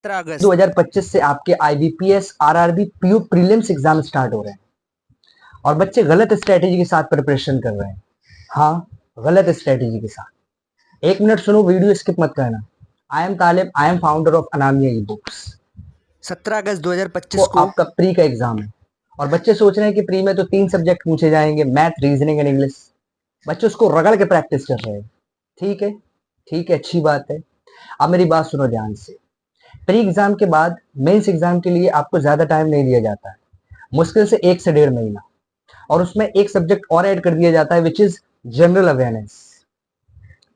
17 अगस्त 2025 से आपके IBPS RRB PO prelims exam start हो रहे हैं और बच्चे गलत स्ट्रेटेजी के साथ प्रिपरेशन कर रहे हैं। हाँ, गलत स्ट्रेटेजी के साथ। एक मिनट सुनो, वीडियो स्किप मत करना। I am Talib, I am founder of Anamiya E books. 17 अगस्त को 2025 को आपका प्री का एग्जाम है और बच्चे सोच रहे हैं कि प्री में तो 3 सब्जेक्ट पूछे जाएंगे, मैथ, रीजनिंग एंड इंग्लिश। बच्चे उसको रगड़ के प्रैक्टिस कर रहे हैं। ठीक है, ठीक है, अच्छी बात है। अब मेरी बात सुनो ध्यान से। प्री एग्जाम के बाद मेंस एग्जाम के लिए आपको ज्यादा टाइम नहीं दिया जाता है, मुश्किल से 1 से 1.5 महीना। और उसमें एक सब्जेक्ट और ऐड कर दिया जाता है विच इज जनरल अवेयरनेस,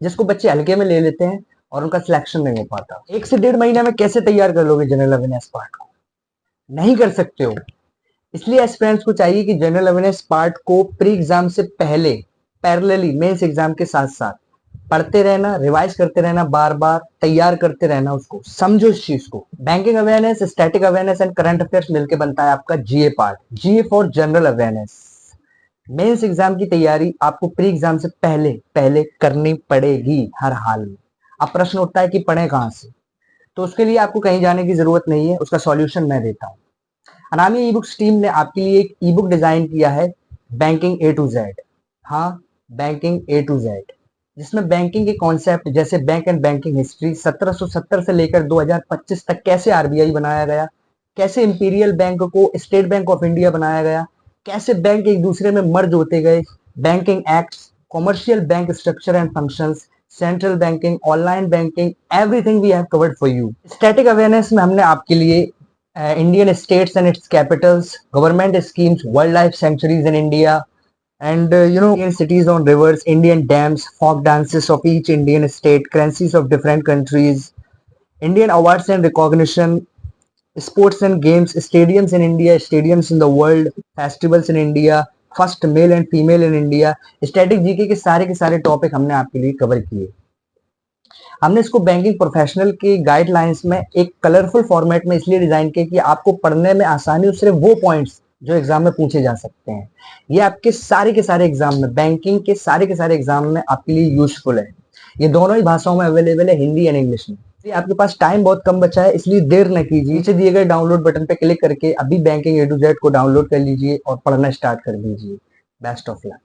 जिसको बच्चे हल्के में ले लेते हैं और उनका सिलेक्शन नहीं हो पाता। 1 से 1.5 महीना में कैसे तैयार कर लोगे जनरल अवेयरनेस पार्ट को? नहीं कर सकते हो। इसलिए एस्पिरेंट्स को चाहिए कि जनरल अवेयरनेस पार्ट को प्री एग्जाम से पहले पैरेलली मेंस एग्जाम के साथ साथ पढ़ते रहना, रिवाइज करते रहना, बार बार तैयार करते रहना। उसको समझो इस चीज को। Banking awareness, static awareness and current affairs मिलकर बनता है आपका GA part. GA for general awareness. Mains exam की तैयारी आपको प्री एग्जाम से पहले पहले करनी पड़ेगी हर हाल में। अब प्रश्न उठता है कि पढ़े कहां से? तो उसके लिए आपको कहीं जाने की जरूरत नहीं है, उसका सॉल्यूशन मैं देता हूं। अनामी ई बुक्स टीम ने आपके लिए एक ई बुक डिजाइन किया है, बैंकिंग ए टू जेड। हाँ, बैंकिंग ए टू जेड, जिसमें बैंकिंग के कॉन्सेप्ट जैसे बैंक एंड बैंकिंग हिस्ट्री 1770 से लेकर 2025 तक कैसे आरबीआई बनाया गया, कैसे इंपीरियल बैंक को स्टेट बैंक ऑफ इंडिया बनाया गया, कैसे बैंक एक दूसरे में मर्ज होते गए, banking acts, commercial bank structure and functions, central banking, online banking, everything we have covered for you. Static awareness में हमने आपके लिए Indian states and its capitals, government schemes, wildlife sanctuaries in India, and Indian cities on rivers, Indian dams, folk dances of each Indian state, currencies of different countries, Indian awards and recognition, sports and games, stadiums in India, stadiums in the world, festivals in India, first male and female in India. Static GK के सारे topic हमने आपके लिए cover किए। हमने इसको banking professional की guidelines में एक कलरफुल फॉर्मेट में इसलिए डिजाइन किया कि आपको पढ़ने में आसानी हो, सिर्फ वो पॉइंट्स जो एग्जाम में पूछे जा सकते हैं। ये आपके सारे के सारे एग्जाम में, बैंकिंग के सारे एग्जाम में आपके लिए यूजफुल है। ये दोनों ही भाषाओं में अवेलेबल है, हिंदी एंड इंग्लिश में। आपके पास टाइम बहुत कम बचा है, इसलिए देर न कीजिए, नीचे दिए गए डाउनलोड बटन पे क्लिक करके अभी बैंकिंग ए टू जेड को डाउनलोड कर लीजिए और पढ़ना स्टार्ट कर दीजिए। Best of luck.